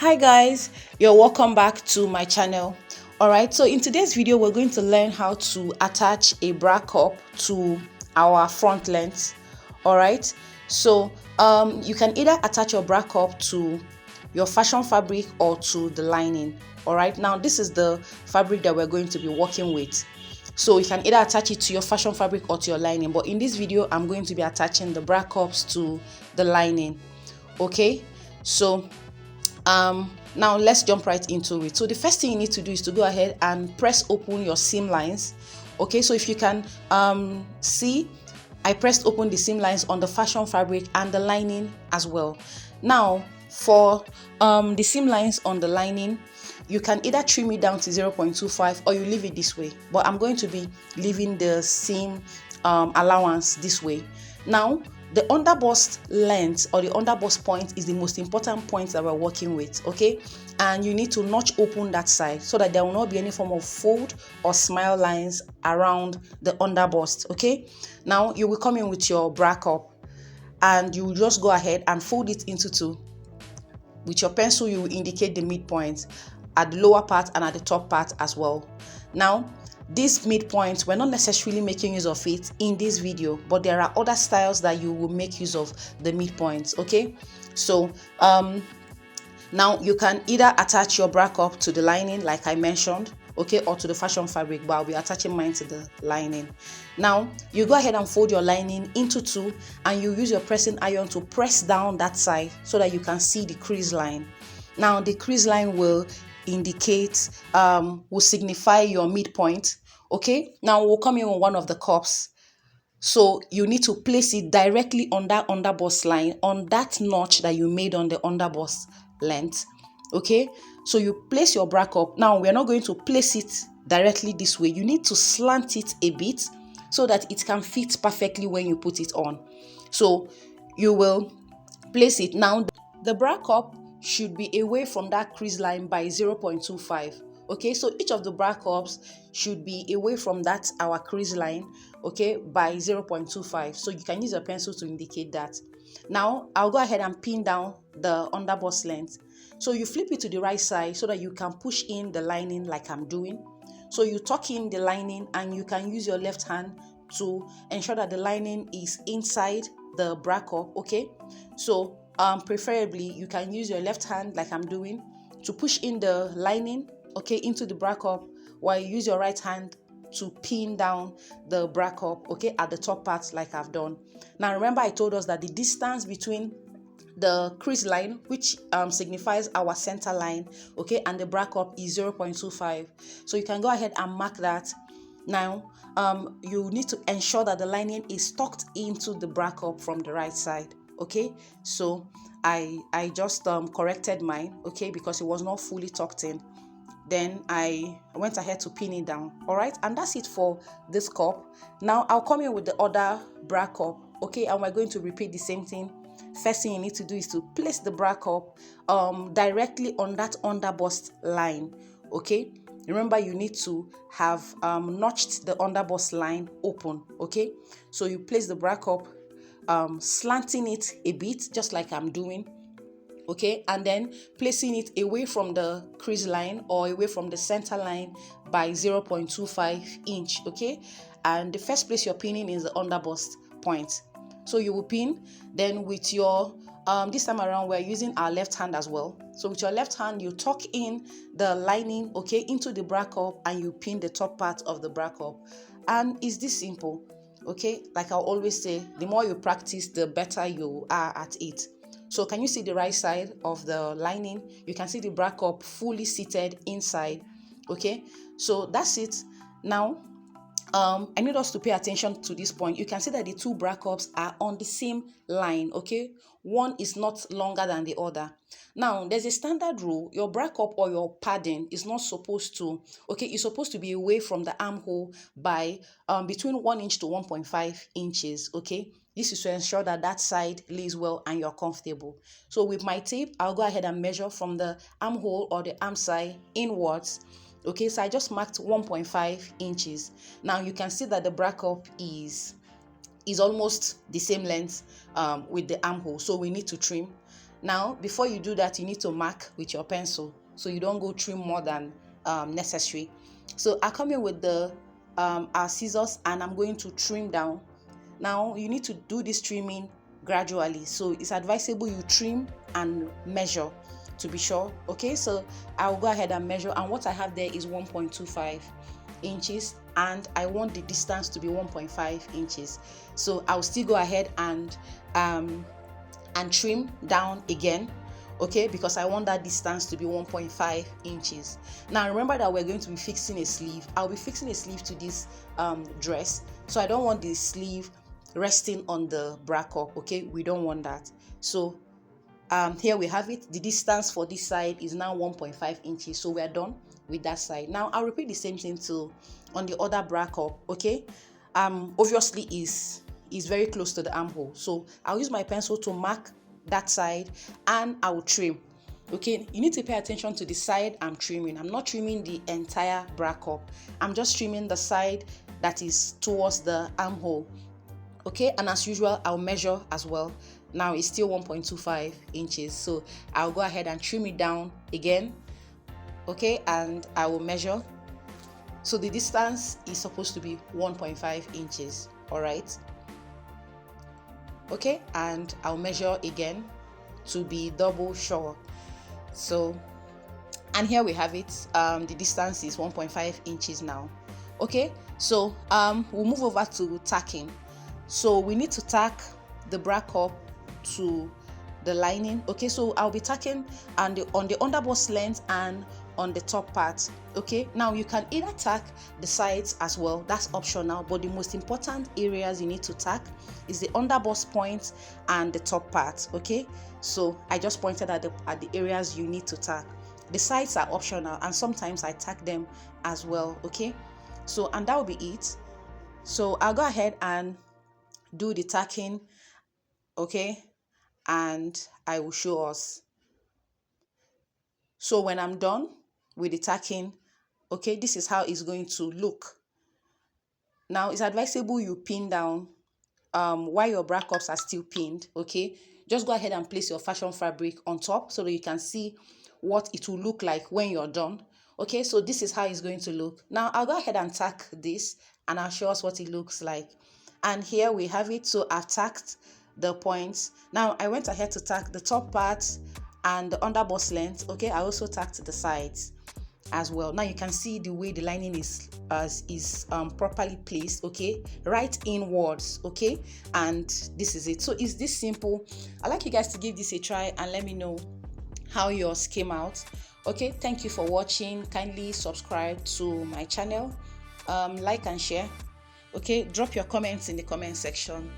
Hi guys, you're welcome back to my channel. Alright, so in today's video we're going to learn how to attach a bra cup to our front length. Alright, so you can either attach your bra cup to your fashion fabric or to the lining. Alright, now this is the fabric that we're going to be working with. So you can either attach it to your fashion fabric or to your lining, but in this video I'm going to be attaching the bra cups to the lining. Okay, so now let's jump right into it. So the first thing you need to do is to go ahead and press open your seam lines. Okay, so if you can see, I pressed open the seam lines on the fashion fabric and the lining as well. Now for the seam lines on the lining, you can either trim it down to 0.25 or you leave it this way, but I'm going to be leaving the seam allowance this way. Now the underbust length or the underbust point is the most important point that we're working with, okay? And you need to notch open that side so that there will not be any form of fold or smile lines around the underbust, okay? Now you will come in with your bra cup and you will just go ahead and fold it into two. With your pencil, you will indicate the midpoint at the lower part and at the top part as well. Now this midpoint, we're not necessarily making use of it in this video, but there are other styles that you will make use of the midpoints, okay? So now you can either attach your bra cup to the lining like I mentioned, okay, or to the fashion fabric, but I'll be attaching mine to the lining. Now you go ahead and fold your lining into two and you use your pressing iron to press down that side so that you can see the crease line. Now the crease line will indicate, will signify your midpoint. Okay, now we'll come in on one of the cups. So you need to place it directly on that underbust line, on that notch that you made on the underbust length. Okay, so you place your bra cup. Now we're not going to place it directly this way. You need to slant it a bit so that it can fit perfectly when you put it on. So you will place it. Now the bra cup should be away from that crease line by 0.25. Okay, so each of the bra cups should be away from that our crease line, okay, by 0.25. So you can use a pencil to indicate that. Now I'll go ahead and pin down the underbust length. So you flip it to the right side so that you can push in the lining like I'm doing. So you tuck in the lining and you can use your left hand to ensure that the lining is inside the bra cup, okay? So preferably you can use your left hand like I'm doing to push in the lining, okay, into the bra cup, while you use your right hand to pin down the bra cup, okay, at the top part like I've done. Now remember I told us that the distance between the crease line, which signifies our center line, okay, and the bra cup is 0.25. So you can go ahead and mark that. Now you need to ensure that the lining is tucked into the bra cup from the right side. Okay, so I just corrected mine, okay, because it was not fully tucked in. Then I went ahead to pin it down. All right, and that's it for this cup. Now I'll come in with the other bra cup, okay, and we're going to repeat the same thing. First thing you need to do is to place the bra cup directly on that underbust line, okay. Remember you need to have notched the underbust line open, okay. So you place the bra cup, slanting it a bit just like I'm doing, okay, and then placing it away from the crease line or away from the center line by 0.25 inch, okay. And the first place you're pinning is the underbust point. So you will pin, then with your this time around we're using our left hand as well. So with your left hand you tuck in the lining, okay, into the bra cup and you pin the top part of the bra cup. And it's this simple, okay. Like I always say, the more you practice the better you are at it. So can you see the right side of the lining? You can see the bra cup fully seated inside, okay. So that's it. Now I need us to pay attention to this point. You can see that the two bra cups are on the same line, okay. One is not longer than the other. Now there's a standard rule. Your bra cup or your padding is not supposed to, okay, it's supposed to be away from the armhole by between 1 inch to 1.5 inches, okay. This is to ensure that that side lays well and you're comfortable. So with my tape, I'll go ahead and measure from the armhole or the arm side inwards. Okay, so I just marked 1.5 inches. Now you can see that the bra cup is almost the same length with the armhole, so we need to trim. Now before you do that, you need to mark with your pencil so you don't go trim more than necessary. So I come in with the our scissors and I'm going to trim down. Now you need to do this trimming gradually, so it's advisable you trim and measure to be sure. Okay, so I'll go ahead and measure, and what I have there is 1.25 inches, and I want the distance to be 1.5 inches. So I'll still go ahead and trim down again, okay, because I want that distance to be 1.5 inches. Now remember that we're going to be fixing a sleeve. I'll be fixing a sleeve to this dress, so I don't want the sleeve resting on the bra cup. Okay, we don't want that. So here we have it. The distance for this side is now 1.5 inches, so we're done with that side. Now I'll repeat the same thing to on the other bra cup. Okay, obviously is very close to the armhole, so I'll use my pencil to mark that side and I will trim. Okay, you need to pay attention to the side I'm trimming. I'm not trimming the entire bra cup, I'm just trimming the side that is towards the armhole. Okay, and as usual, I'll measure as well. Now it's still 1.25 inches, so I'll go ahead and trim it down again. Okay, and I will measure. So the distance is supposed to be 1.5 inches. All right. Okay, and I'll measure again to be double sure. So, and here we have it. The distance is 1.5 inches now. Okay, so we'll move over to tacking. So we need to tack the bra cup to the lining. Okay, so I'll be tacking on the underbust length and on the top part. Okay, now you can either tack the sides as well, that's optional, but the most important areas you need to tack is the underbust point and the top part. Okay, so I just pointed at the areas you need to tack. The sides are optional, and sometimes I tack them as well. Okay, so and that will be it. So I'll go ahead and do the tacking, okay, and I will show us. So when I'm done with the tacking, okay, this is how it's going to look. Now it's advisable you pin down while your bra cups are still pinned. Okay, just go ahead and place your fashion fabric on top so that you can see what it will look like when you're done. Okay, so this is how it's going to look. Now I'll go ahead and tack this and I'll show us what it looks like. And here we have it. So I've tacked the points. Now I went ahead to tack the top part and the underbust length. Okay, I also tacked the sides as well. Now you can see the way the lining is properly placed. Okay, right inwards. Okay, and this is it. So it's this simple. I'd like you guys to give this a try and let me know how yours came out. Okay, thank you for watching. Kindly subscribe to my channel, like and share. Okay, drop your comments in the comment section.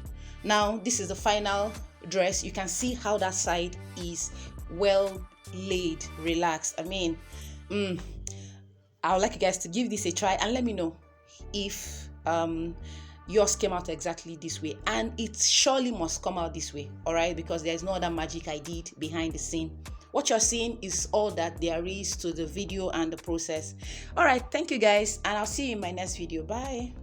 Now this is the final dress. You can see how that side is well laid, relaxed. I mean, I would like you guys to give this a try and let me know if yours came out exactly this way, and it surely must come out this way. All right, because there's no other magic I did behind the scene. What you're seeing is all that there is to the video and the process. All right, thank you guys, and I'll see you in my next video. Bye.